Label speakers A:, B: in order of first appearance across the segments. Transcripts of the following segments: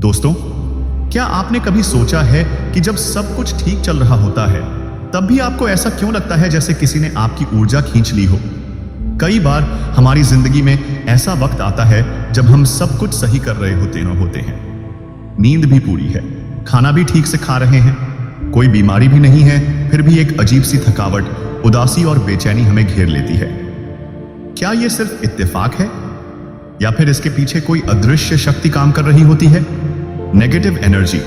A: दोस्तों, क्या आपने कभी सोचा है कि जब सब कुछ ठीक चल रहा होता है तब भी आपको ऐसा क्यों लगता है जैसे किसी ने आपकी ऊर्जा खींच ली हो? कई बार हमारी जिंदगी में ऐसा वक्त आता है जब हम सब कुछ सही कर रहे होते हैं, नींद भी पूरी है, खाना भी ठीक से खा रहे हैं, कोई बीमारी भी नहीं है, फिर भी एक अजीब सी थकावट, उदासी और बेचैनी हमें घेर लेती है। क्या यह सिर्फ इत्तेफाक है या फिर इसके पीछे कोई अदृश्य शक्ति काम कर रही होती है? नेगेटिव एनर्जी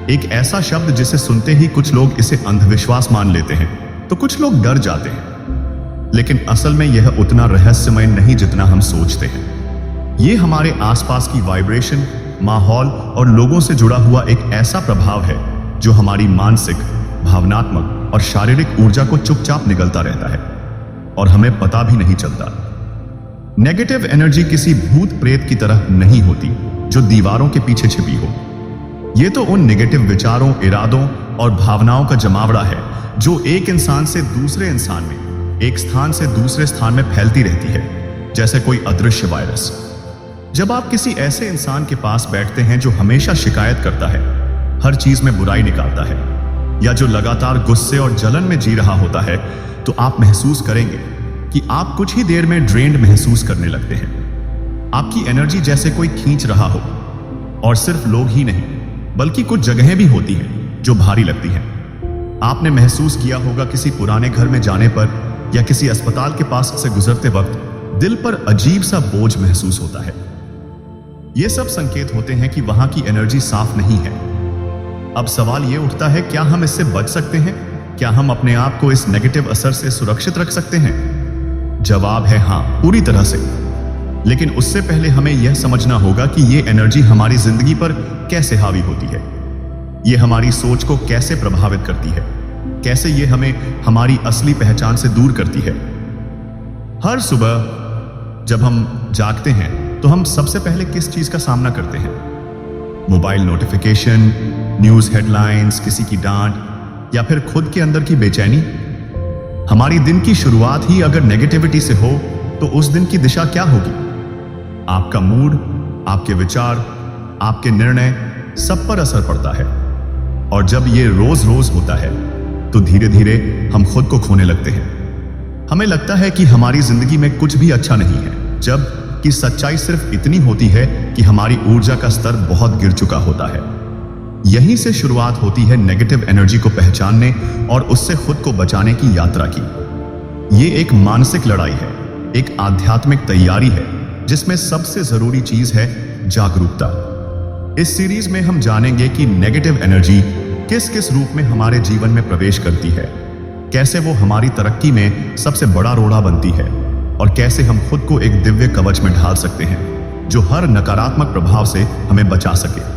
A: एक ऐसा शब्द जिसे सुनते ही कुछ लोग इसे अंधविश्वास मान लेते हैं तो कुछ लोग डर जाते हैं, लेकिन असल में यह उतना रहस्यमय नहीं जितना हम सोचते हैं। यह हमारे आसपास की वाइब्रेशन, माहौल और लोगों से जुड़ा हुआ एक ऐसा प्रभाव है जो हमारी मानसिक, भावनात्मक और शारीरिक ऊर्जा को चुपचाप निगलता रहता है और हमें पता भी नहीं चलता। नेगेटिव एनर्जी किसी भूत प्रेत की तरह नहीं होती जो दीवारों के पीछे छिपी हो। यह तो उन नेगेटिव विचारों, इरादों और भावनाओं का जमावड़ा है जो एक इंसान से दूसरे इंसान में, एक स्थान से दूसरे स्थान में फैलती रहती है, जैसे कोई अदृश्य वायरस। जब आप किसी ऐसे इंसान के पास बैठते हैं जो हमेशा शिकायत करता है, हर चीज में बुराई निकालता है, या जो लगातार गुस्से और जलन में जी रहा होता है, तो आप महसूस करेंगे कि आप कुछ ही देर में ड्रेन्ड महसूस करने लगते हैं। आपकी एनर्जी जैसे कोई खींच रहा हो। और सिर्फ लोग ही नहीं, बल्कि कुछ जगहें भी होती हैं जो भारी लगती हैं। आपने महसूस किया होगा किसी पुराने घर में जाने पर या किसी अस्पताल के पास से गुजरते वक्त दिल पर अजीब सा बोझ महसूस होता है। ये सब संकेत होते हैं कि वहां की एनर्जी साफ नहीं है। अब सवाल यह उठता है, क्या हम इससे बच सकते हैं? क्या हम अपने आप को इस नेगेटिव असर से सुरक्षित रख सकते हैं? जवाब है हाँ, पूरी तरह से। लेकिन उससे पहले हमें यह समझना होगा कि यह एनर्जी हमारी जिंदगी पर कैसे हावी होती है, यह हमारी सोच को कैसे प्रभावित करती है, कैसे यह हमें हमारी असली पहचान से दूर करती है। हर सुबह जब हम जागते हैं तो हम सबसे पहले किस चीज का सामना करते हैं? मोबाइल नोटिफिकेशन, न्यूज हेडलाइंस, किसी की डांट या फिर खुद के अंदर की बेचैनी। हमारी दिन की शुरुआत ही अगर नेगेटिविटी से हो तो उस दिन की दिशा क्या होगी? आपका मूड, आपके विचार, आपके निर्णय सब पर असर पड़ता है। और जब ये रोज रोज होता है तो धीरे धीरे हम खुद को खोने लगते हैं। हमें लगता है कि हमारी जिंदगी में कुछ भी अच्छा नहीं है, जबकि सच्चाई सिर्फ इतनी होती है कि हमारी ऊर्जा का स्तर बहुत गिर चुका होता है। यहीं से शुरुआत होती है नेगेटिव एनर्जी को पहचानने और उससे खुद को बचाने की यात्रा की। ये एक मानसिक लड़ाई है, एक आध्यात्मिक तैयारी है, जिसमें सबसे जरूरी चीज है जागरूकता। इस सीरीज में हम जानेंगे कि नेगेटिव एनर्जी किस किस रूप में हमारे जीवन में प्रवेश करती है, कैसे वो हमारी तरक्की में सबसे बड़ा रोड़ा बनती है और कैसे हम खुद को एक दिव्य कवच में ढाल सकते हैं जो हर नकारात्मक प्रभाव से हमें बचा सके।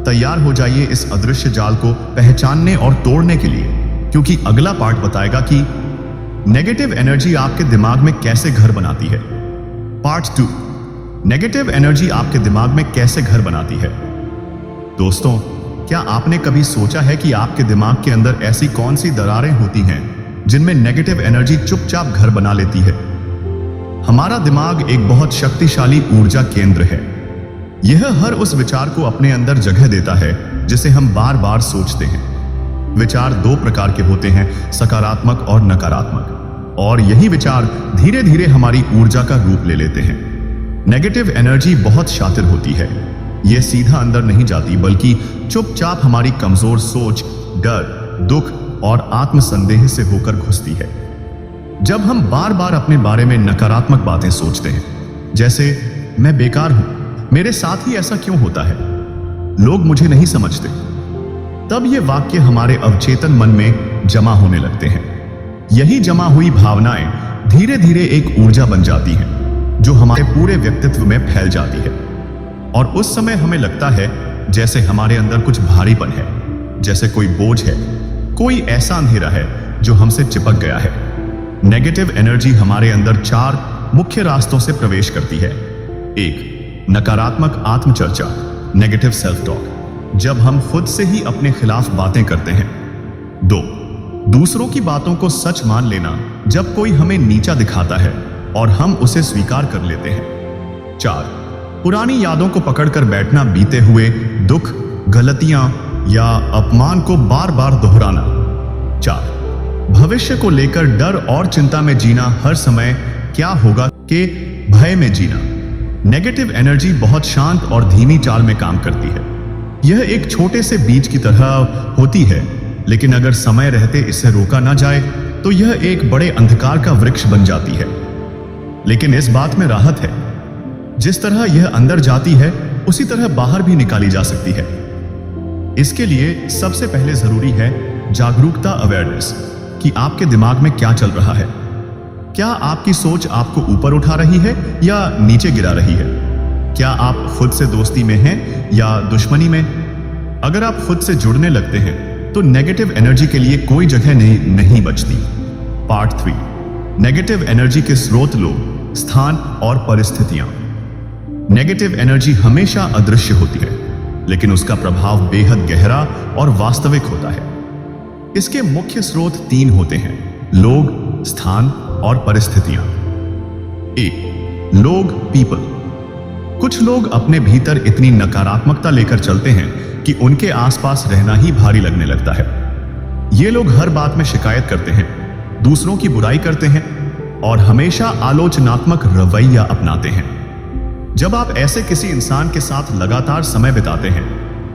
A: तैयार हो जाइए इस अदृश्य जाल को पहचानने और तोड़ने के लिए, क्योंकि अगला पार्ट बताएगा कि नेगेटिव एनर्जी आपके दिमाग में कैसे घर बनाती है। पार्ट 2, नेगेटिव एनर्जी आपके दिमाग में कैसे घर बनाती है। दोस्तों, क्या आपने कभी सोचा है कि आपके दिमाग के अंदर ऐसी कौन सी दरारें होती हैं जिनमें नेगेटिव एनर्जी चुपचाप घर बना लेती है? हमारा दिमाग एक बहुत शक्तिशाली ऊर्जा केंद्र है। यह हर उस विचार को अपने अंदर जगह देता है जिसे हम बार बार सोचते हैं। विचार दो प्रकार के होते हैं, सकारात्मक और नकारात्मक, और यही विचार धीरे धीरे हमारी ऊर्जा का रूप ले लेते हैं। नेगेटिव एनर्जी बहुत शातिर होती है। यह सीधा अंदर नहीं जाती, बल्कि चुपचाप हमारी कमजोर सोच, डर, दुख और आत्मसंदेह से होकर घुसती है। जब हम बार बार अपने बारे में नकारात्मक बातें सोचते हैं, जैसे मैं बेकार हूं, मेरे साथ ही ऐसा क्यों होता है, लोग मुझे नहीं समझते, तब ये वाक्य हमारे अवचेतन मन में जमा होने लगते हैं। यही जमा हुई भावनाएं धीरे धीरे एक ऊर्जा बन जाती हैं जो हमारे पूरे व्यक्तित्व में फैल जाती है। और उस समय हमें लगता है जैसे हमारे अंदर कुछ भारीपन है, जैसे कोई बोझ है, कोई ऐसा अंधेरा है जो हमसे चिपक गया है। नेगेटिव एनर्जी हमारे अंदर 4 मुख्य रास्तों से प्रवेश करती है। 1, नकारात्मक आत्मचर्चा, नेगेटिव सेल्फ टॉक, जब हम खुद से ही अपने खिलाफ बातें करते हैं। 2, दूसरों की बातों को सच मान लेना, जब कोई हमें नीचा दिखाता है और हम उसे स्वीकार कर लेते हैं। 4, पुरानी यादों को पकड़कर बैठना, बीते हुए दुख, गलतियां या अपमान को बार बार दोहराना। 4. भविष्य को लेकर डर और चिंता में जीना, हर समय क्या होगा के भय में जीना। नेगेटिव एनर्जी बहुत शांत और धीमी चाल में काम करती है। यह एक छोटे से बीज की तरह होती है, लेकिन अगर समय रहते इसे रोका ना जाए तो यह एक बड़े अंधकार का वृक्ष बन जाती है। लेकिन इस बात में राहत है, जिस तरह यह अंदर जाती है उसी तरह बाहर भी निकाली जा सकती है। इसके लिए सबसे पहले जरूरी है जागरूकता, अवेयरनेस, कि आपके दिमाग में क्या चल रहा है। क्या आपकी सोच आपको ऊपर उठा रही है या नीचे गिरा रही है? क्या आप खुद से दोस्ती में हैं या दुश्मनी में? अगर आप खुद से जुड़ने लगते हैं तो नेगेटिव एनर्जी के लिए कोई जगह नहीं बचती। पार्ट 3, नेगेटिव एनर्जी के स्रोत, लोग, स्थान और परिस्थितियां। नेगेटिव एनर्जी हमेशा अदृश्य होती है, लेकिन उसका प्रभाव बेहद गहरा और वास्तविक होता है। इसके मुख्य स्रोत 3 होते हैं: लोग, स्थान और परिस्थितियां। 1. लोग, पीपल। कुछ लोग अपने भीतर इतनी नकारात्मकता लेकर चलते हैं कि उनके आसपास रहना ही भारी लगने लगता है। ये लोग हर बात में शिकायत करते हैं, दूसरों की बुराई करते हैं और हमेशा आलोचनात्मक रवैया अपनाते हैं। जब आप ऐसे किसी इंसान के साथ लगातार समय बिताते हैं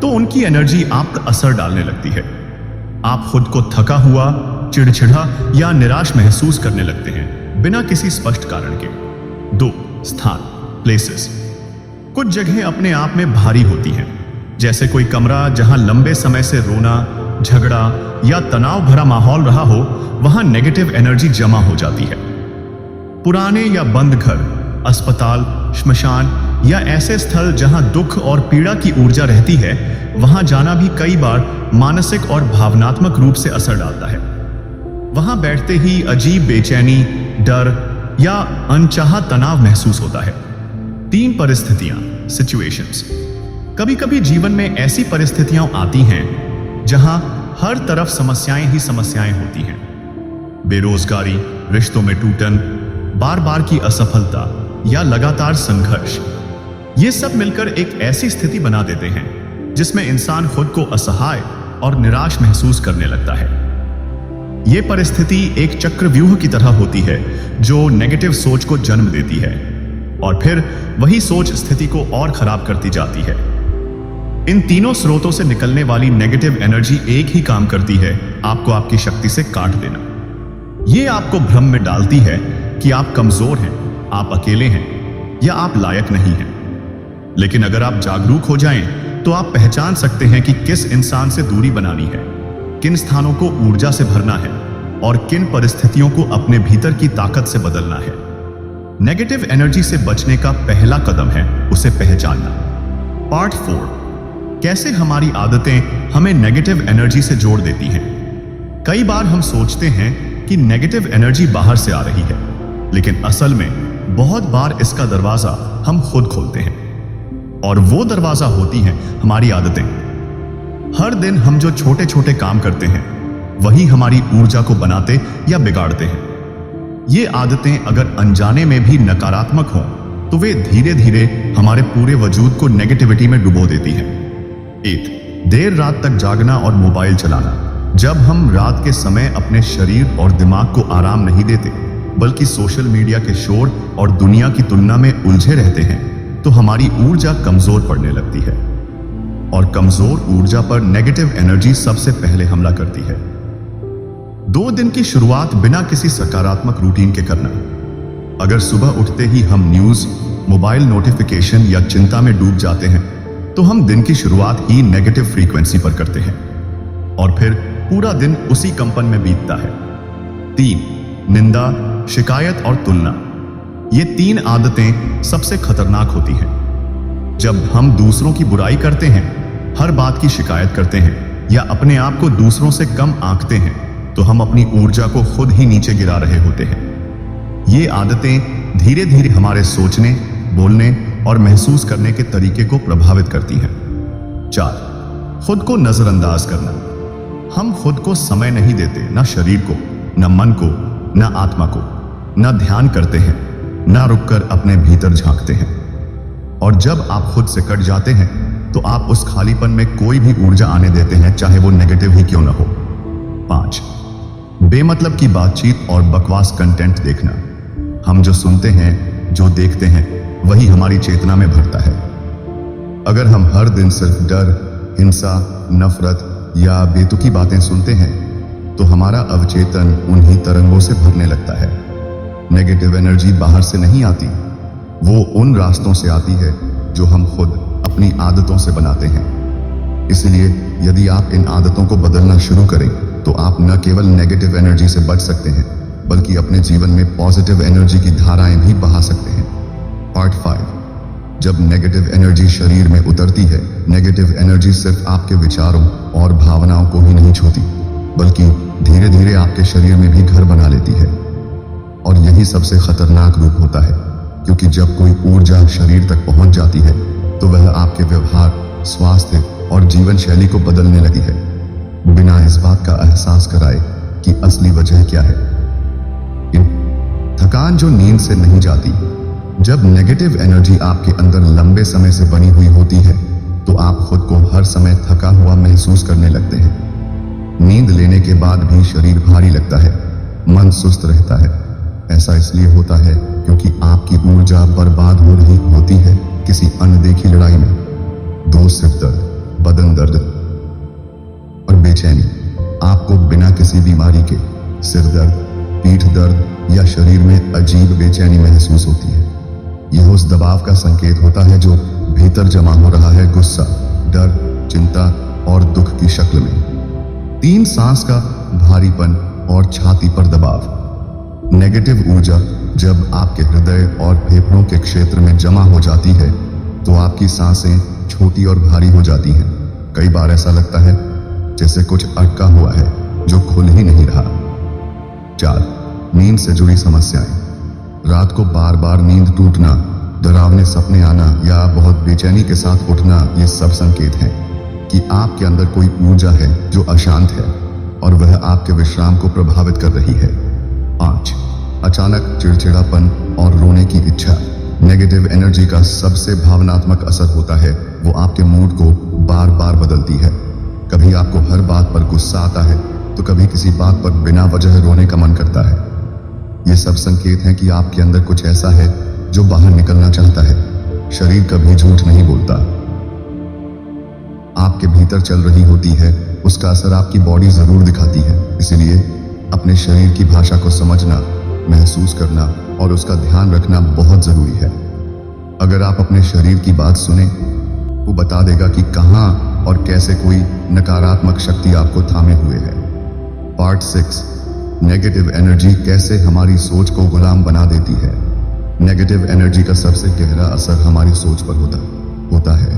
A: तो उनकी एनर्जी आप पर असर डालने लगती है। आप खुद को थका हुआ, चिड़चिड़ा या निराश महसूस करने लगते हैं, बिना किसी स्पष्ट कारण के। 2. स्थान, प्लेसेस। कुछ जगहें अपने आप में भारी होती हैं, जैसे कोई कमरा जहां लंबे समय से रोना, झगड़ा या तनाव भरा माहौल रहा हो, वहां नेगेटिव एनर्जी जमा हो जाती है। पुराने या बंद घर, अस्पताल, श्मशान या ऐसे स्थल जहां दुख और पीड़ा की ऊर्जा रहती है, वहां जाना भी कई बार मानसिक और भावनात्मक रूप से असर डालता है। वहां बैठते ही अजीब बेचैनी, डर या अनचाहा तनाव महसूस होता है। 3. परिस्थितियां, सिचुएशंस। कभी कभी जीवन में ऐसी परिस्थितियां आती हैं जहां हर तरफ समस्याएं ही समस्याएं होती हैं। बेरोजगारी, रिश्तों में टूटन, बार बार की असफलता या लगातार संघर्ष, ये सब मिलकर एक ऐसी स्थिति बना देते हैं जिसमें इंसान खुद को असहाय और निराश महसूस करने लगता है। ये परिस्थिति एक चक्रव्यूह की तरह होती है जो नेगेटिव सोच को जन्म देती है और फिर वही सोच स्थिति को और खराब करती जाती है। इन तीनों स्रोतों से निकलने वाली नेगेटिव एनर्जी एक ही काम करती है, आपको आपकी शक्ति से काट देना। ये आपको भ्रम में डालती है कि आप कमजोर हैं, आप अकेले हैं या आप लायक नहीं हैं। लेकिन अगर आप जागरूक हो जाएं तो आप पहचान सकते हैं कि किस इंसान से दूरी बनानी है, किन स्थानों को ऊर्जा से भरना है और किन परिस्थितियों को अपने भीतर की ताकत से बदलना है। नेगेटिव एनर्जी से बचने का पहला कदम है उसे पहचानना। पार्ट 4, कैसे हमारी आदतें हमें नेगेटिव एनर्जी से जोड़ देती हैं। कई बार हम सोचते हैं कि नेगेटिव एनर्जी बाहर से आ रही है, लेकिन असल में बहुत बार इसका दरवाजा हम खुद खोलते हैं और वो दरवाजा होती हैं हमारी आदतें। हर दिन हम जो छोटे छोटे काम करते हैं वही हमारी ऊर्जा को बनाते या बिगाड़ते हैं। ये आदतें अगर अनजाने में भी नकारात्मक हों तो वे धीरे धीरे हमारे पूरे वजूद को नेगेटिविटी में डुबो देती हैं। 1. देर रात तक जागना और मोबाइल चलाना। जब हम रात के समय अपने शरीर और दिमाग को आराम नहीं देते बल्कि सोशल मीडिया के शोर और दुनिया की तुलना में उलझे रहते हैं तो हमारी ऊर्जा कमजोर पड़ने लगती है और कमजोर ऊर्जा पर नेगेटिव एनर्जी सबसे पहले हमला करती है। 2 दिन की शुरुआत बिना किसी सकारात्मक रूटीन के करना। अगर सुबह उठते ही हम न्यूज, मोबाइल नोटिफिकेशन या चिंता में डूब जाते हैं तो हम दिन की शुरुआत ही नेगेटिव फ्रीक्वेंसी पर करते हैं और फिर पूरा दिन उसी कंपन में बीतता है। 3. निंदा, शिकायत और तुलना। ये 3 आदतें सबसे खतरनाक होती हैं। जब हम दूसरों की बुराई करते हैं, हर बात की शिकायत करते हैं या अपने आप को दूसरों से कम आंकते हैं तो हम अपनी ऊर्जा को खुद ही नीचे गिरा रहे होते हैं। ये आदतें धीरे धीरे हमारे सोचने, बोलने और महसूस करने के तरीके को प्रभावित करती हैं। 4. खुद को नजरअंदाज करना। हम खुद को समय नहीं देते, ना शरीर को, न मन को, न आत्मा को, न ध्यान करते हैं, न रुककर अपने भीतर झांकते हैं। और जब आप खुद से कट जाते हैं तो आप उस खालीपन में कोई भी ऊर्जा आने देते हैं, चाहे वो नेगेटिव ही क्यों ना हो। 5, बेमतलब की बातचीत और बकवास कंटेंट देखना। हम जो सुनते हैं, जो देखते हैं, वही हमारी चेतना में भरता है। अगर हम हर दिन सिर्फ डर, हिंसा, नफरत या बेतुकी बातें सुनते हैं, तो हमारा अवचेतन उन्हीं तरंगों से भरने लगता है। नेगेटिव एनर्जी बाहर से नहीं आती, वो उन रास्तों से आती है जो हम खुद अपनी आदतों से बनाते हैं। इसलिए यदि आप इन आदतों को बदलना शुरू करें, तो आप न केवल नेगेटिव एनर्जी से बच सकते हैं, बल्कि अपने जीवन में पॉजिटिव एनर्जी की धाराएं भी बहा सकते हैं। पार्ट 5, जब नेगेटिव एनर्जी शरीर में उतरती है, नेगेटिव एनर्जी सिर्फ आपके विचारों और भावनाओं को ही नहीं छूती, बल्कि धीरे धीरे आपके शरीर में भी घर बना लेती है। और यही सबसे खतरनाक रूप होता है, क्योंकि जब कोई ऊर्जा शरीर तक पहुंच जाती है, तो वह आपके व्यवहार, स्वास्थ्य और जीवन शैली को बदलने लगी है, बिना इस बात का एहसास कराए कि असली वजह क्या है। थकान जो नींद से नहीं जाती। जब नेगेटिव एनर्जी आपके अंदर लंबे समय से बनी हुई होती है, तो आप खुद को हर समय थका हुआ महसूस करने लगते हैं। नींद लेने के बाद भी शरीर भारी लगता है, मन सुस्त रहता है। ऐसा इसलिए होता है क्योंकि आपकी ऊर्जा बर्बाद हो रही होती है किसी अनदेखी लड़ाई में। दोस्त सिर दर्द, बदन दर्द और बेचैनी आपको बिना किसी बीमारी के, सिर दर्द, पीठ दर्द या शरीर में अजीब बेचैनी महसूस होती है। यह उस दबाव का संकेत होता है जो भीतर जमा हो रहा है, गुस्सा, डर, चिंता और दुख की शक्ल में। 3, सांस का भारीपन और छाती पर दबाव। नेगेटिव ऊर्जा जब आपके हृदय और फेफड़ों के क्षेत्र में जमा हो जाती है, तो आपकी सांसें छोटी और भारी हो जाती हैं। कई बार ऐसा लगता है जैसे कुछ अटका हुआ है जो खुल ही नहीं रहा। 4, नींद से जुड़ी समस्याएं। रात को बार बार नींद टूटना, डरावने सपने आना या बहुत बेचैनी के साथ उठना, ये सब संकेत हैं कि आपके अंदर कोई ऊर्जा है जो अशांत है और वह आपके विश्राम को प्रभावित कर रही है। 5, अचानक चिड़चिड़ापन और रोने की इच्छा। नेगेटिव एनर्जी का सबसे भावनात्मक असर होता है, वो आपके मूड को बार बार बदलती है। कभी आपको हर बात पर गुस्सा आता है, तो कभी किसी बात पर बिना वजह रोने का मन करता है। ये सब संकेत हैं कि आपके अंदर कुछ ऐसा है जो बाहर निकलना चाहता है। शरीर कभी झूठ नहीं बोलता। आपके भीतर चल रही होती है, उसका असर आपकी बॉडी जरूर दिखाती है। इसलिए अपने शरीर की भाषा को समझना, महसूस करना और उसका ध्यान रखना बहुत जरूरी है। अगर आप अपने शरीर की बात सुने, वो बता देगा कि कहां और कैसे कोई नकारात्मक शक्ति आपको थामे हुए है। पार्ट 6, नेगेटिव एनर्जी कैसे हमारी सोच को गुलाम बना देती है। नेगेटिव एनर्जी का सबसे गहरा असर हमारी सोच पर होता है।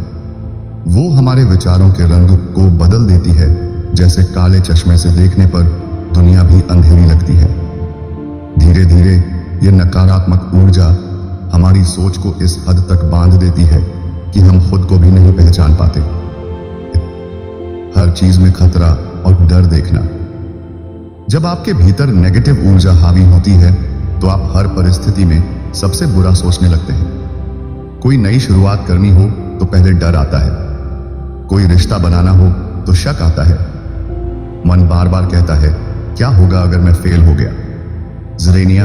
A: वो हमारे विचारों के रंग को बदल देती है। जैसे काले चश्मे से देखने पर दुनिया भी अंधेरी लगती है। धीरे धीरे ये नकारात्मक ऊर्जा हमारी सोच को इस हद तक बांध देती है कि हम खुद को भी नहीं पहचान पाते। हर चीज में खतरा और डर देखना। जब आपके भीतर नेगेटिव ऊर्जा हावी होती है, तो आप हर परिस्थिति में सबसे बुरा सोचने लगते हैं। कोई नई शुरुआत करनी हो तो पहले डर आता है। कोई रिश्ता बनाना हो तो शक आता है। मन बार बार कहता है, क्या होगा अगर मैं फेल हो गया? ज़रेनिया,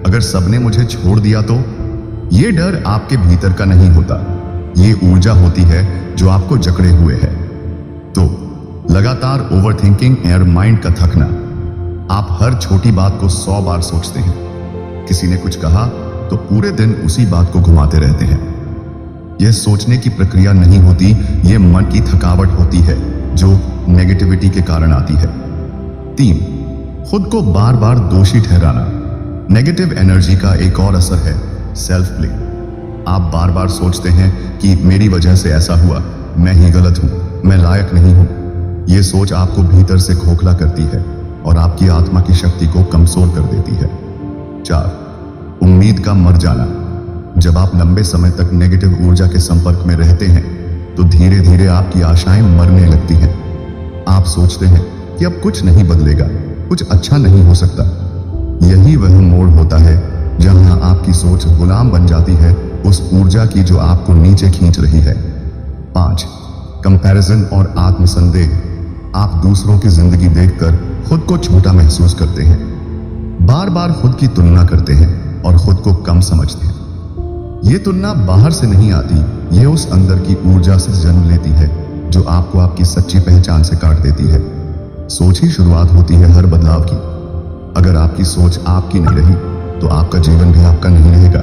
A: अगर सबने मुझे छोड़ दिया तो? ये डर आपके भीतर का नहीं होता, ये ऊर्जा होती है जो आपको जकड़े हुए है। तो लगातार ओवरथिंकिंग और माइंड का थकना। आप हर छोटी बात को 100 बार सोचते हैं। किसी ने कुछ कहा तो पूरे दिन उसी बात को घुमाते रहते हैं। यह सोचने की प्रक्रिया नहीं होती, यह मन की थकावट होती है जो नेगेटिविटी के कारण आती है। 3, खुद को बार बार दोषी ठहराना। नेगेटिव एनर्जी का एक और असर है सेल्फ ब्लेम। आप बार बार सोचते हैं कि मेरी वजह से ऐसा हुआ, मैं ही गलत हूं, मैं लायक नहीं हूं। यह सोच आपको भीतर से खोखला करती है और आपकी आत्मा की शक्ति को कमजोर कर देती है। 4, उम्मीद का मर जाना। जब आप लंबे समय तक नेगेटिव ऊर्जा के संपर्क में रहते हैं, तो धीरे धीरे आपकी आशाएं मरने लगती हैं। आप सोचते हैं कि अब कुछ नहीं बदलेगा, कुछ अच्छा नहीं हो सकता। यही वह मोड़ होता है जहां आपकी सोच गुलाम बन जाती है उस ऊर्जा की जो आपको नीचे खींच रही है। 5, कंपैरिजन और आत्मसंदेह। आप दूसरों की जिंदगी देखकर खुद को छोटा महसूस करते हैं, बार बार खुद की तुलना करते हैं और खुद को कम समझते हैं। ये तुलना बाहर से नहीं आती, ये उस अंदर की ऊर्जा से जन्म लेती है जो आपको आपकी सच्ची पहचान से काट देती है। सोच ही शुरुआत होती है हर बदलाव की। अगर आपकी सोच आपकी नहीं रही तो आपका जीवन भी आपका नहीं रहेगा।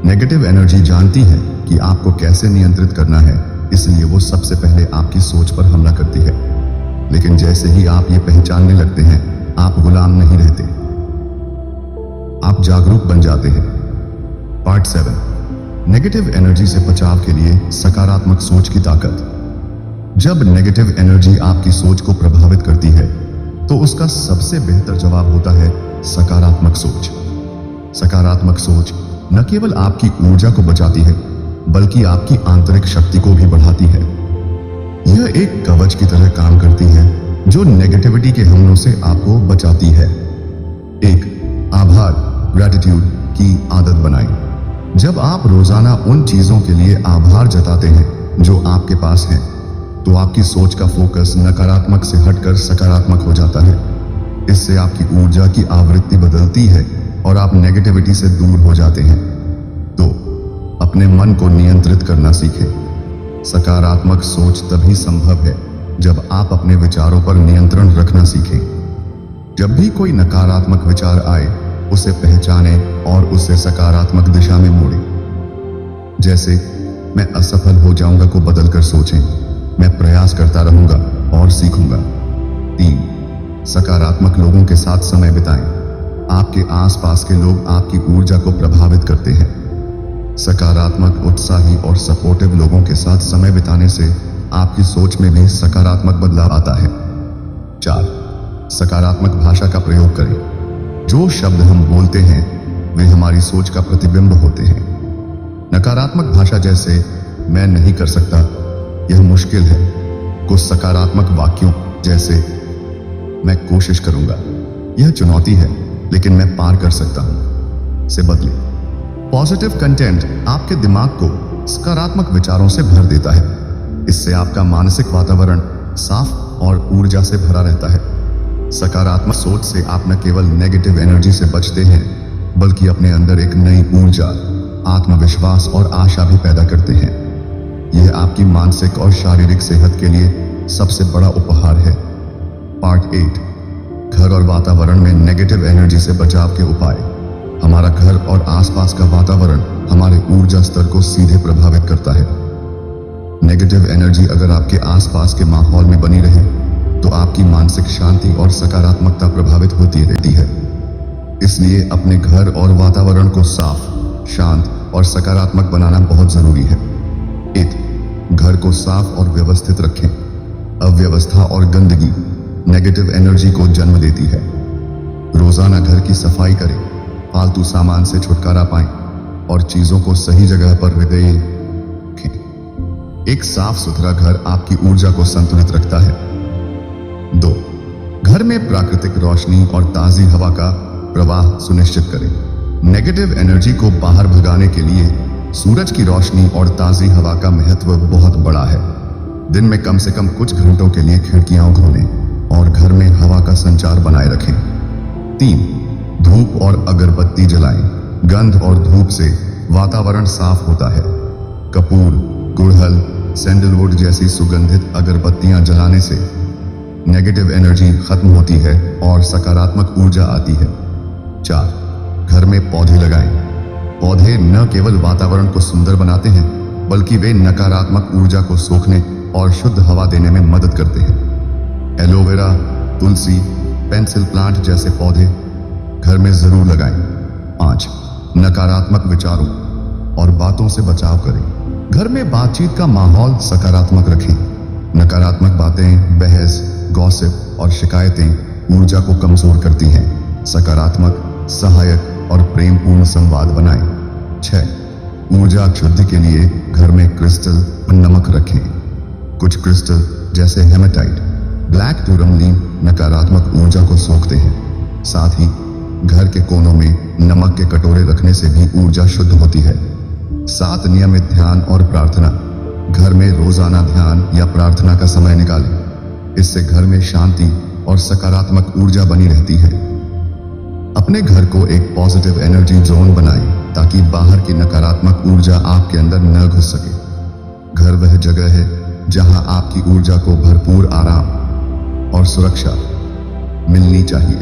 A: नेगेटिव एनर्जी जानती है कि आपको कैसे नियंत्रित करना है, इसलिए वो सबसे पहले आपकी सोच पर हमला करती है। लेकिन जैसे ही आप ये पहचानने लगते हैं, आप गुलाम नहीं रहते, आप जागरूक बन जाते हैं। पार्ट 7, नेगेटिव एनर्जी से बचाव के लिए सकारात्मक सोच की ताकत। जब नेगेटिव एनर्जी आपकी सोच को प्रभावित करती है तो उसका सबसे बेहतर जवाब होता है सकारात्मक सोच। सकारात्मक सोच न केवल आपकी ऊर्जा को बचाती है बल्कि आपकी आंतरिक शक्ति को भी बढ़ाती है। यह एक कवच की तरह काम करती है जो नेगेटिविटी के हमलों से आपको बचाती है। एक आभार ग्रैटिट्यूड की आदत बनाएं। जब आप रोजाना उन चीजों के लिए आभार जताते हैं जो आपके पास हैं, तो आपकी सोच का फोकस नकारात्मक से हटकर सकारात्मक हो जाता है। इससे आपकी ऊर्जा की आवृत्ति बदलती है और आप नेगेटिविटी से दूर हो जाते हैं। तो अपने मन को नियंत्रित करना सीखें। सकारात्मक सोच तभी संभव है जब आप अपने विचारों पर नियंत्रण रखना सीखें। जब भी कोई नकारात्मक विचार आए, उसे पहचानें और उसे सकारात्मक दिशा में मोड़ें। जैसे मैं असफल हो जाऊंगा को बदलकर सोचें, मैं प्रयास करता रहूंगा और सीखूंगा। 3, सकारात्मक लोगों के साथ समय बिताएं। आपके आसपास के लोग आपकी ऊर्जा को प्रभावित करते हैं। सकारात्मक, उत्साही और सपोर्टिव लोगों के साथ समय बिताने से आपकी सोच में भी सकारात्मक बदलाव आता है। 4, सकारात्मक भाषा का प्रयोग करें। जो शब्द हम बोलते हैं वे हमारी सोच का प्रतिबिंब होते हैं। नकारात्मक भाषा जैसे मैं नहीं कर सकता, यह मुश्किल है, कुछ सकारात्मक वाक्यों जैसे मैं कोशिश करूंगा, यह चुनौती है लेकिन मैं पार कर सकता हूं से बदले। पॉजिटिव कंटेंट आपके दिमाग को सकारात्मक विचारों से भर देता है। इससे आपका मानसिक वातावरण साफ और ऊर्जा से भरा रहता है। सकारात्मक सोच से आप न केवल नेगेटिव एनर्जी से बचते हैं बल्कि अपने अंदर एक नई ऊर्जा, आत्मविश्वास और आशा भी पैदा करते हैं। यह आपकी मानसिक और शारीरिक सेहत के लिए सबसे बड़ा उपहार है। पार्ट 8, घर और वातावरण में नेगेटिव एनर्जी से बचाव के उपाय। हमारा घर और आसपास का वातावरण हमारे ऊर्जा स्तर को सीधे प्रभावित करता है। नेगेटिव एनर्जी अगर आपके आसपास के माहौल में बनी रहे तो आपकी मानसिक शांति और सकारात्मकता प्रभावित होती रहती है। इसलिए अपने घर और वातावरण को साफ, शांत और सकारात्मक बनाना बहुत जरूरी है। 1, घर को साफ और व्यवस्थित रखें। अव्यवस्था और गंदगी नेगेटिव एनर्जी को जन्म देती है। रोजाना घर की सफाई करें, फालतू सामान से छुटकारा पाएं और चीजों को सही जगह पर रखें। एक साफ सुथरा घर आपकी ऊर्जा को संतुलित रखता है। 2, घर में प्राकृतिक रोशनी और ताजी हवा का प्रवाह सुनिश्चित करें। नेगेटिव एनर्जी को बाहर भगाने के लिए सूरज की रोशनी और ताजी हवा का महत्व बहुत बड़ा है। दिन में कम से कम कुछ घंटों के लिए खिड़कियां खोलें और घर में हवा का संचार बनाए रखें। 3, धूप और अगरबत्ती जलाएं। गंध और धूप से वातावरण साफ होता है। कपूर, गुड़हल, सैंडलवुड जैसी सुगंधित अगरबत्तियां जलाने से नेगेटिव एनर्जी खत्म होती है और सकारात्मक ऊर्जा आती है। 4, घर में पौधे लगाएं। पौधे न केवल वातावरण को सुंदर बनाते हैं बल्कि वे नकारात्मक ऊर्जा को सोखने और शुद्ध हवा देने में मदद करते हैं। एलोवेरा, तुलसी, पेंसिल प्लांट जैसे पौधे घर में जरूर लगाएं। 5, नकारात्मक विचारों और बातों से बचाव करें। घर में बातचीत का माहौल सकारात्मक रखें। नकारात्मक बातें, बहस, गॉसिप और शिकायतें ऊर्जा को कमजोर करती हैं। सकारात्मक, सहायक और प्रेमपूर्ण संवाद बनाएं। 6, ऊर्जा शुद्धि के लिए घर में क्रिस्टल और नमक रखें। कुछ क्रिस्टल जैसे हेमेटाइट, ब्लैक टूरमलीन नकारात्मक ऊर्जा को सोखते हैं। साथ ही घर के कोनों में नमक के कटोरे रखने से भी ऊर्जा शुद्ध होती है। 7, नियमित ध्यान और प्रार्थना।
B: घर में रोजाना ध्यान या प्रार्थना का समय निकालें। इससे घर में शांति और सकारात्मक ऊर्जा बनी रहती है। अपने घर को एक पॉजिटिव एनर्जी जोन बनाएं ताकि बाहर की नकारात्मक ऊर्जा आपके अंदर न घुस सके। घर वह जगह है जहां आपकी ऊर्जा को भरपूर आराम और सुरक्षा मिलनी चाहिए।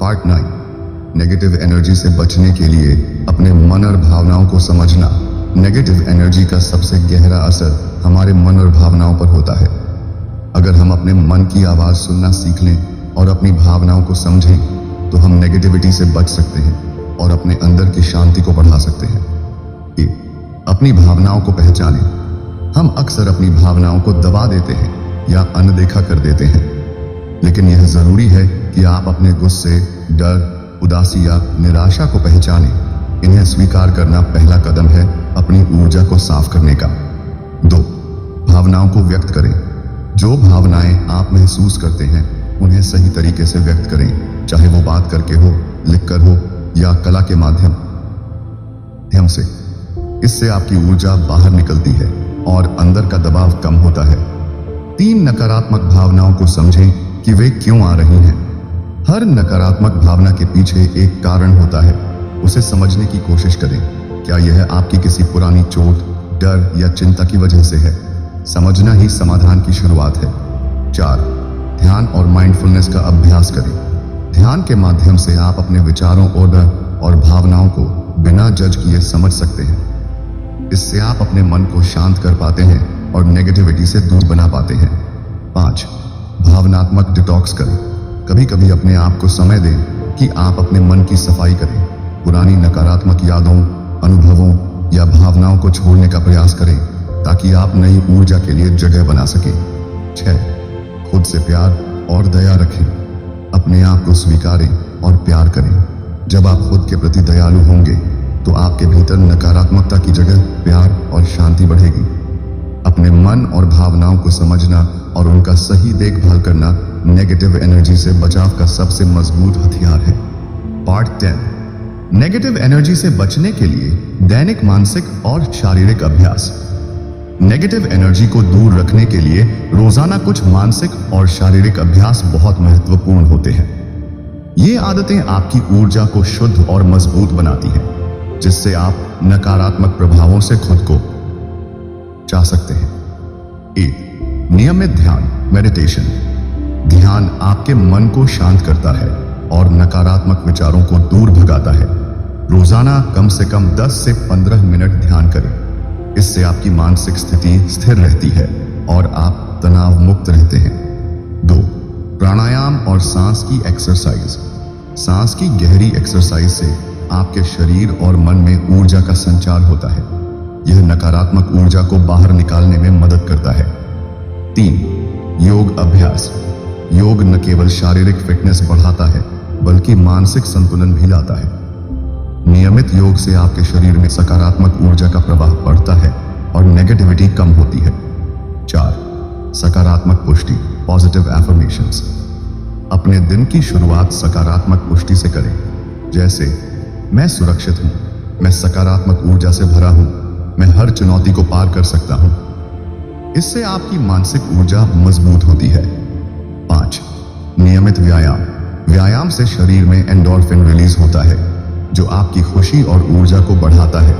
B: पार्ट 9, नेगेटिव एनर्जी से बचने के लिए अपने मन और भावनाओं को समझना। नेगेटिव एनर्जी का सबसे गहरा असर हमारे मन और भावनाओं पर होता है। अगर हम अपने मन की आवाज सुनना सीख लें और अपनी भावनाओं को समझें तो हम नेगेटिविटी से बच सकते हैं और अपने अंदर की शांति को बढ़ा सकते हैं। अपनी भावनाओं को पहचानें। हम अक्सर अपनी भावनाओं को दबा देते हैं या अनदेखा कर देते हैं, लेकिन यह जरूरी है कि आप अपने गुस्से, डर, उदासी या निराशा को पहचानें। इन्हें स्वीकार करना पहला कदम है अपनी ऊर्जा को साफ करने का। 2, भावनाओं को व्यक्त करें। जो भावनाएं आप महसूस करते हैं उन्हें सही तरीके से व्यक्त करें, चाहे वो बात करके हो, लिखकर हो या कला के माध्यम से। इससे आपकी ऊर्जा बाहर निकलती है और अंदर का दबाव कम होता है। 3, नकारात्मक भावनाओं को समझें कि वे क्यों आ रही हैं। हर नकारात्मक भावना के पीछे एक कारण होता है। उसे समझने की कोशिश करें। क्या यह आपकी किसी पुरानी चोट, डर या चिंता की वजह से है? समझना ही समाधान की शुरुआत है। 4, ध्यान और माइंडफुलनेस का अभ्यास करें। ध्यान के माध्यम से आप अपने विचारों और भावनाओं को बिना जज किए समझ सकते हैं। इससे आप अपने मन को शांत कर पाते हैं और नेगेटिविटी से दूर बना पाते हैं। 5, भावनात्मक डिटॉक्स करें। कभी कभी अपने आप को समय दें कि आप अपने मन की सफाई करें। पुरानी नकारात्मक यादों, अनुभवों या भावनाओं को छोड़ने का प्रयास करें ताकि आप नई ऊर्जा के लिए जगह बना सकें। 6, खुद से प्यार और दया रखें। अपने आप को स्वीकारें और प्यार करें। जब आप खुद के प्रति दयालु होंगे तो आपके भीतर नकारात्मकता की जगह प्यार और शांति बढ़ेगी। अपने मन और भावनाओं को समझना और उनका सही देखभाल करना नेगेटिव एनर्जी से बचाव का सबसे मजबूत हथियार है। पार्ट 10, नेगेटिव एनर्जी से बचने के लिए दैनिक मानसिक और शारीरिक अभ्यास। नेगेटिव एनर्जी को दूर रखने के लिए रोजाना कुछ मानसिक और शारीरिक अभ्यास बहुत महत्वपूर्ण होते हैं। ये आदतें आपकी ऊर्जा को शुद्ध और मजबूत बनाती हैं, जिससे आप नकारात्मक प्रभावों से खुद को बचा सकते हैं। 1, नियमित ध्यान, मेडिटेशन। ध्यान आपके मन को शांत करता है और नकारात्मक विचारों को दूर भगाता है। रोजाना कम से कम 10 से 15 मिनट ध्यान करें। इससे आपकी मानसिक स्थिति स्थिर रहती है और आप तनाव मुक्त रहते हैं। 2, प्राणायाम और सांस की एक्सरसाइज। सांस की गहरी एक्सरसाइज से आपके शरीर और मन में ऊर्जा का संचार होता है। यह नकारात्मक ऊर्जा को बाहर निकालने में मदद करता है। 3, योग अभ्यास। योग न केवल शारीरिक फिटनेस बढ़ाता है बल्कि मानसिक संतुलन भी लाता है। नियमित योग से आपके शरीर में सकारात्मक ऊर्जा का प्रवाह बढ़ता है और नेगेटिविटी कम होती है। 4, सकारात्मक पुष्टि, पॉजिटिव एफर्मेशंस। अपने दिन की शुरुआत सकारात्मक पुष्टि से करें, जैसे मैं सुरक्षित हूं, मैं सकारात्मक ऊर्जा से भरा हूं, मैं हर चुनौती को पार कर सकता हूं। इससे आपकी मानसिक ऊर्जा मजबूत होती है। 5, नियमित व्यायाम। व्यायाम से शरीर में एंडोर्फिन रिलीज होता है जो आपकी खुशी और ऊर्जा को बढ़ाता है।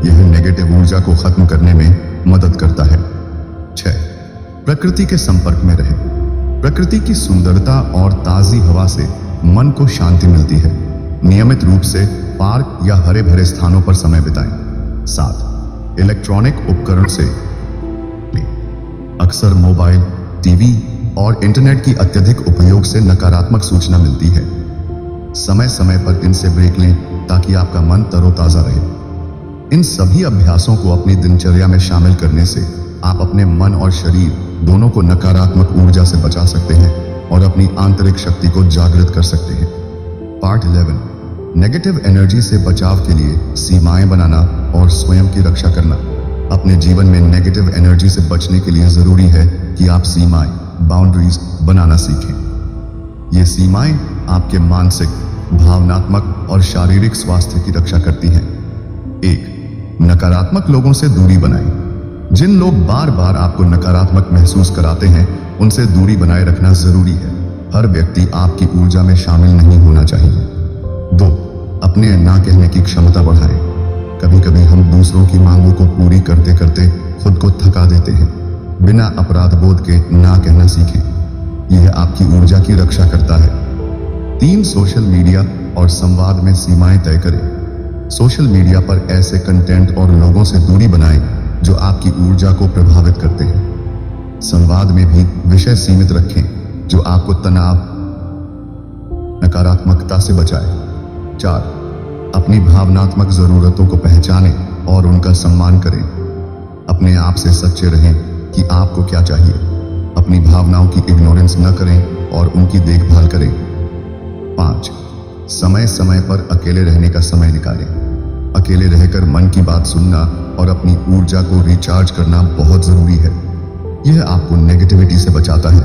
B: यह नेगेटिव ऊर्जा को खत्म करने में मदद करता है। 6, प्रकृति के संपर्क में रहें। प्रकृति की सुंदरता और ताजी हवा से मन को शांति मिलती है। नियमित रूप से पार्क या हरे भरे स्थानों पर समय बिताएं। 7, इलेक्ट्रॉनिक उपकरण से अक्सर मोबाइल, टीवी और इंटरनेट की अत्यधिक उपयोग से नकारात्मक सूचना मिलती है। समय समय पर इनसे ब्रेक लें ताकि आपका मन तरोताजा रहे। इन सभी अभ्यासों को अपनी दिनचर्या में शामिल करने से आप अपने मन और शरीर दोनों को नकारात्मक ऊर्जा से बचा सकते हैं और अपनी आंतरिक शक्ति को जागृत कर सकते हैं। पार्ट 11, नेगेटिव एनर्जी से बचाव के लिए सीमाएं बनाना और स्वयं की रक्षा करना। अपने जीवन में नेगेटिव एनर्जी से बचने के लिए जरूरी है कि आप सीमाएं, बाउंड्रीज बनाना सीखें। ये सीमाएं आपके मानसिक, भावनात्मक और शारीरिक स्वास्थ्य की रक्षा करती हैं। 1, नकारात्मक लोगों से दूरी बनाएं। जिन लोग बार बार आपको नकारात्मक महसूस कराते हैं उनसे दूरी बनाए रखना जरूरी है। हर व्यक्ति आपकी ऊर्जा में शामिल नहीं होना चाहिए। 2. अपने ना कहने की क्षमता बढ़ाएं। कभी कभी हम दूसरों की मांगों को पूरी करते करते खुद को थका देते हैं। बिना अपराध बोध के ना कहना सीखें, यह आपकी ऊर्जा की रक्षा करता है। 3. सोशल मीडिया और संवाद में सीमाएं तय करें। सोशल मीडिया पर ऐसे कंटेंट और लोगों से दूरी बनाएं जो आपकी ऊर्जा को प्रभावित करते हैं। संवाद में भी विषय सीमित रखें जो आपको तनाव, नकारात्मकता से बचाए। 4. अपनी भावनात्मक जरूरतों को पहचानें और उनका सम्मान करें। अपने आप से सच्चे रहें कि आपको क्या चाहिए। अपनी भावनाओं की इग्नोरेंस न करें और उनकी देखभाल करें। 5. समय समय पर अकेले रहने का समय निकालें। अकेले रहकर मन की बात सुनना और अपनी ऊर्जा को रिचार्ज करना बहुत जरूरी है। यह आपको नेगेटिविटी से बचाता है।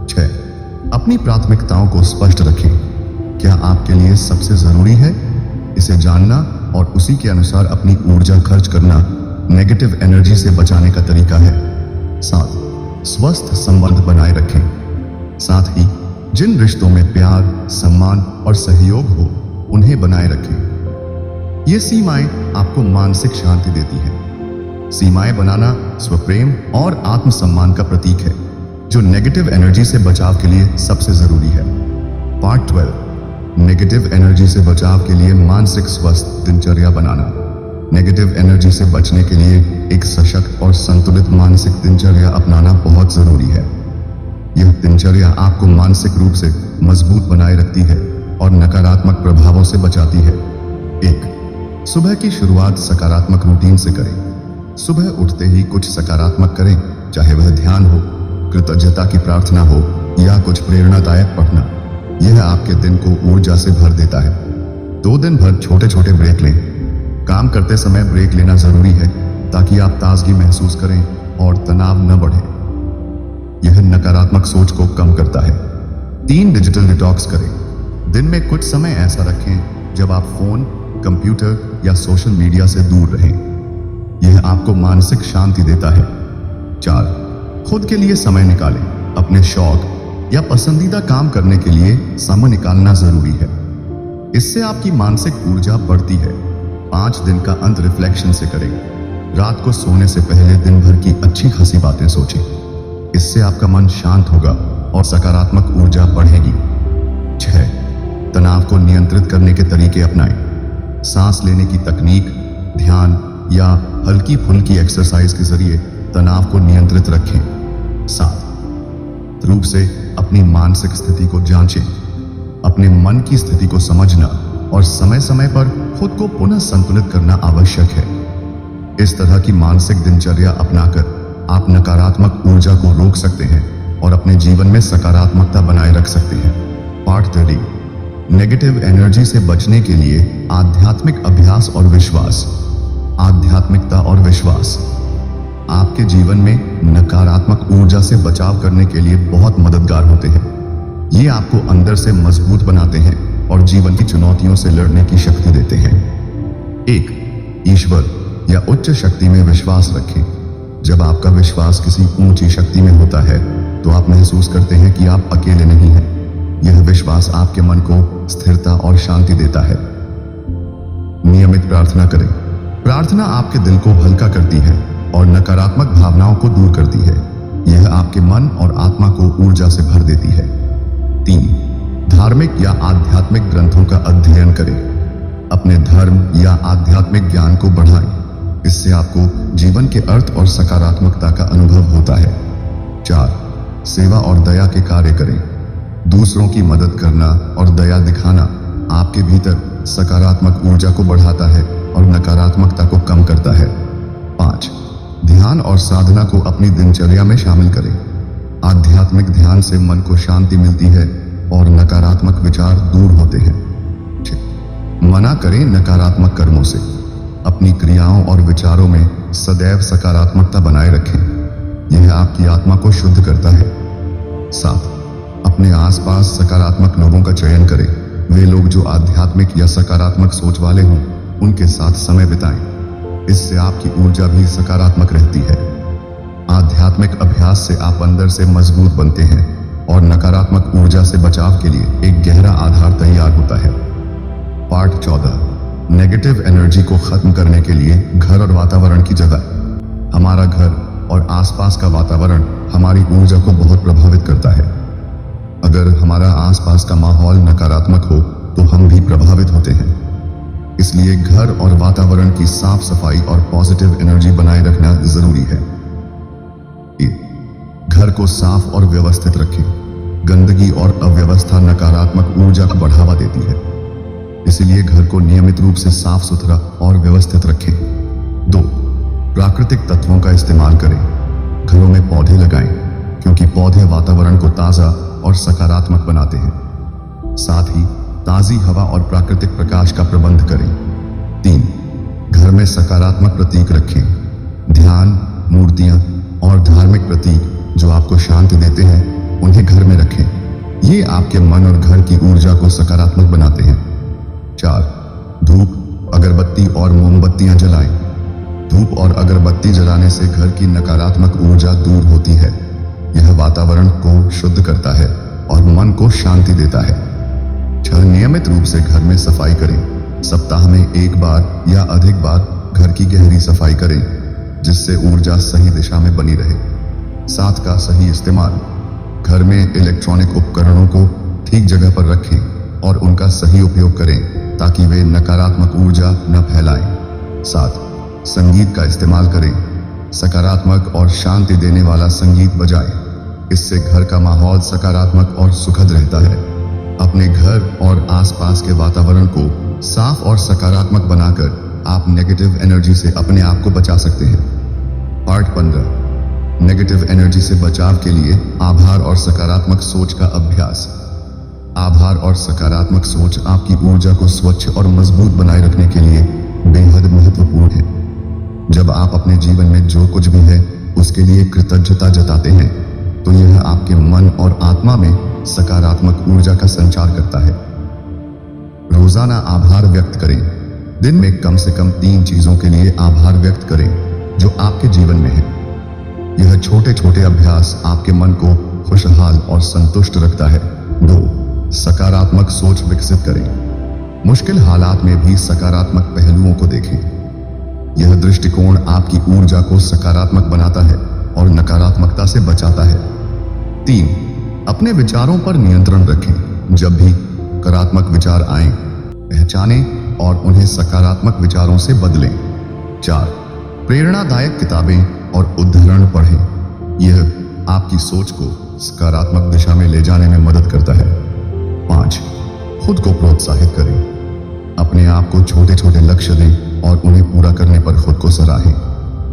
B: 6. अपनी प्राथमिकताओं को स्पष्ट रखें। क्या आपके लिए सबसे जरूरी है, इसे जानना और उसी के अनुसार अपनी ऊर्जा खर्च करना नेगेटिव एनर्जी से बचाने का तरीका है। 7. स्वस्थ संबंध बनाए रखें। साथ ही जिन रिश्तों में प्यार, सम्मान और सहयोग हो उन्हें बनाए रखें। ये सीमाएं आपको मानसिक शांति देती हैं। सीमाएं बनाना स्वप्रेम और आत्मसम्मान का प्रतीक है जो नेगेटिव एनर्जी से बचाव के लिए सबसे जरूरी है। पार्ट 12, नेगेटिव एनर्जी से बचाव के लिए मानसिक स्वस्थ दिनचर्या बनाना। नेगेटिव एनर्जी से बचने के लिए एक सशक्त और संतुलित मानसिक दिनचर्या अपनाना बहुत जरूरी है। यह दिनचर्या आपको मानसिक रूप से मजबूत बनाए रखती है और नकारात्मक प्रभावों से बचाती है। 1. सुबह की शुरुआत सकारात्मक रूटीन से करें। सुबह उठते ही कुछ सकारात्मक करें, चाहे वह ध्यान हो, कृतज्ञता की प्रार्थना हो या कुछ प्रेरणादायक पढ़ना। यह आपके दिन को ऊर्जा से भर देता है। 2 दिन भर छोटे छोटे ब्रेक लें। काम करते समय ब्रेक लेना जरूरी है ताकि आप ताजगी महसूस करें और तनाव न बढ़े। यह नकारात्मक सोच को कम करता है। 3. डिजिटल डिटॉक्स करें। दिन में कुछ समय ऐसा रखें जब आप फोन, कंप्यूटर या सोशल मीडिया से दूर रहें। यह आपको मानसिक शांति देता है। 4. खुद के लिए समय निकालें। अपने शौक या पसंदीदा काम करने के लिए समय निकालना जरूरी है। इससे आपकी मानसिक ऊर्जा बढ़ती है। 5 दिन का अंत रिफ्लेक्शन से करें। रात को सोने से पहले दिन भर की अच्छी खासी बातें सोचें। इससे आपका मन शांत होगा और सकारात्मक ऊर्जा बढ़ेगी। 6. तनाव को नियंत्रित करने के तरीके अपनाएं। सांस लेने की तकनीक, ध्यान या हल्की फुल्की एक्सरसाइज के जरिए तनाव को नियंत्रित रखें। 7. रूप से अपनी मानसिक स्थिति को जांचें। अपने मन की स्थिति को समझना और समय समय पर खुद को पुनः संतुलित करना आवश्यक है। इस तरह की मानसिक दिनचर्या अपनाकर आप नकारात्मक ऊर्जा को रोक सकते हैं और अपने जीवन में सकारात्मकता बनाए रख सकते हैं। पार्ट 13, नेगेटिव एनर्जी से बचने के लिए आध्यात्मिक अभ्यास और विश्वास। आध्यात्मिकता और विश्वास आपके जीवन में नकारात्मक ऊर्जा से बचाव करने के लिए बहुत मददगार होते हैं। ये आपको अंदर से मजबूत बनाते हैं और जीवन की चुनौतियों से लड़ने की शक्ति देते हैं। 1. ईश्वर या उच्च शक्ति में विश्वास रखें। जब आपका विश्वास किसी ऊंची शक्ति में होता है तो आप महसूस करते हैं कि आप अकेले नहीं हैं। यह विश्वास आपके मन को स्थिरता और शांति देता है। नियमित प्रार्थना करें। प्रार्थना आपके दिल को हल्का करती है और नकारात्मक भावनाओं को दूर करती है। यह आपके मन और आत्मा को ऊर्जा से भर देती है। 3. धार्मिक या आध्यात्मिक ग्रंथों का अध्ययन करें। अपने धर्म या आध्यात्मिक ज्ञान को बढ़ाएं। इससे आपको जीवन के अर्थ और सकारात्मकता का अनुभव होता है। 4. सेवा और दया के कार्य करें। दूसरों की मदद करना और दया दिखाना आपके भीतर सकारात्मक ऊर्जा को बढ़ाता है और नकारात्मकता को कम करता है। 5. ध्यान और साधना को अपनी दिनचर्या में शामिल करें। आध्यात्मिक ध्यान से मन को शांति मिलती है और नकारात्मक विचार दूर होते हैं। 6. मना करें नकारात्मक कर्मों से। अपनी क्रियाओं और विचारों में सदैव सकारात्मकता बनाए रखें। यह आपकी आत्मा को शुद्ध करता है। 7. अपने आसपास सकारात्मक लोगों का चयन करें। वे लोग जो आध्यात्मिक या सकारात्मक सोच वाले हों, उनके साथ समय बिताएं। इससे आपकी ऊर्जा भी सकारात्मक रहती है। आध्यात्मिक अभ्यास से आप अंदर से मजबूत बनते हैं और नकारात्मक ऊर्जा से बचाव के लिए एक गहरा आधार तैयार होता है। पार्ट 14, नेगेटिव एनर्जी को खत्म करने के लिए घर और वातावरण की जगह। हमारा घर और आसपास का वातावरण हमारी ऊर्जा को बहुत प्रभावित करता है। अगर हमारा आसपास का माहौल नकारात्मक हो तो हम भी प्रभावित होते हैं। इसलिए घर और वातावरण की साफ सफाई और पॉजिटिव एनर्जी बनाए रखना जरूरी है। घर को साफ और व्यवस्थित रखें। गंदगी और अव्यवस्था नकारात्मक ऊर्जा को बढ़ावा देती है, इसलिए घर को नियमित रूप से साफ सुथरा और व्यवस्थित रखें। 2, प्राकृतिक तत्वों का इस्तेमाल करें। घरों में पौधे लगाएं, क्योंकि पौधे वातावरण को ताजा और सकारात्मक बनाते हैं। साथ ही ताजी हवा और प्राकृतिक प्रकाश का प्रबंध करें। 3, घर में सकारात्मक प्रतीक रखें। ध्यान, मूर्तियां और धार्मिक प्रतीक जो आपको शांति देते हैं उन्हें घर में रखें। ये आपके मन और घर की ऊर्जा को सकारात्मक बनाते हैं। 4, धूप, अगरबत्ती और मोमबत्तियां जलाएं। धूप और अगरबत्ती जलाने से घर की नकारात्मक ऊर्जा दूर होती है। यह वातावरण को शुद्ध करता है और मन को शांति देता है। 6, नियमित रूप से घर में सफाई करें। सप्ताह में एक बार या अधिक बार घर की गहरी सफाई करें, जिससे ऊर्जा सही दिशा में बनी रहे। 7, का सही इस्तेमाल। घर में इलेक्ट्रॉनिक उपकरणों को ठीक जगह पर रखें और उनका सही उपयोग करें ताकि वे नकारात्मक ऊर्जा न फैलाएं। 7, संगीत का इस्तेमाल करें। सकारात्मक और शांति देने वाला संगीत बजाएं। इससे घर का माहौल सकारात्मक और सुखद रहता है। अपने घर और आसपास के वातावरण को साफ और सकारात्मक बनाकर आप नेगेटिव एनर्जी से अपने आप को बचा सकते हैं। पार्ट 15, नेगेटिव एनर्जी से बचाव के लिए आभार और सकारात्मक सोच का अभ्यास। आभार और सकारात्मक सोच आपकी ऊर्जा को स्वच्छ और मजबूत बनाए रखने के लिए बेहद महत्वपूर्ण है। जब आप अपने जीवन में जो कुछ भी है उसके लिए कृतज्ञता जताते हैं तो यह आपके मन और आत्मा में सकारात्मक ऊर्जा का संचार करता है। रोजाना आभार व्यक्त करें। दिन में कम से कम 3 चीजों के लिए आभार व्यक्त करें जो आपके जीवन में है। यह छोटे छोटे अभ्यास आपके मन को खुशहाल और संतुष्ट रखता है। 2, सकारात्मक सोच विकसित करें। मुश्किल हालात में भी सकारात्मक पहलुओं को देखें। यह दृष्टिकोण आपकी ऊर्जा को सकारात्मक बनाता है और नकारात्मकता से बचाता है। 3, अपने विचारों पर नियंत्रण रखें। जब भी नकारात्मक विचार आएं, पहचानें और उन्हें सकारात्मक विचारों से बदलें। 4, प्रेरणादायक किताबें और उद्धरण पढ़ें। यह आपकी सोच को सकारात्मक दिशा में ले जाने में मदद करता है। 5, खुद को प्रोत्साहित करें। अपने आप को छोटे छोटे लक्ष्य दें और उन्हें पूरा करने पर खुद को सराहें।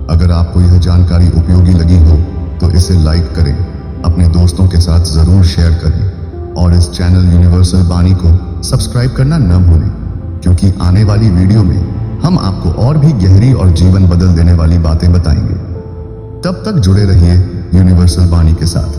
B: अगर आपको यह जानकारी उपयोगी लगी हो तो इसे लाइक करें, अपने दोस्तों के साथ जरूर शेयर करें और इस चैनल यूनिवर्सल वाणी को सब्सक्राइब करना न भूलें, क्योंकि आने वाली वीडियो में हम आपको और भी गहरी और जीवन बदल देने वाली बातें बताएंगे। तब तक जुड़े रहिए यूनिवर्सल वाणी के साथ।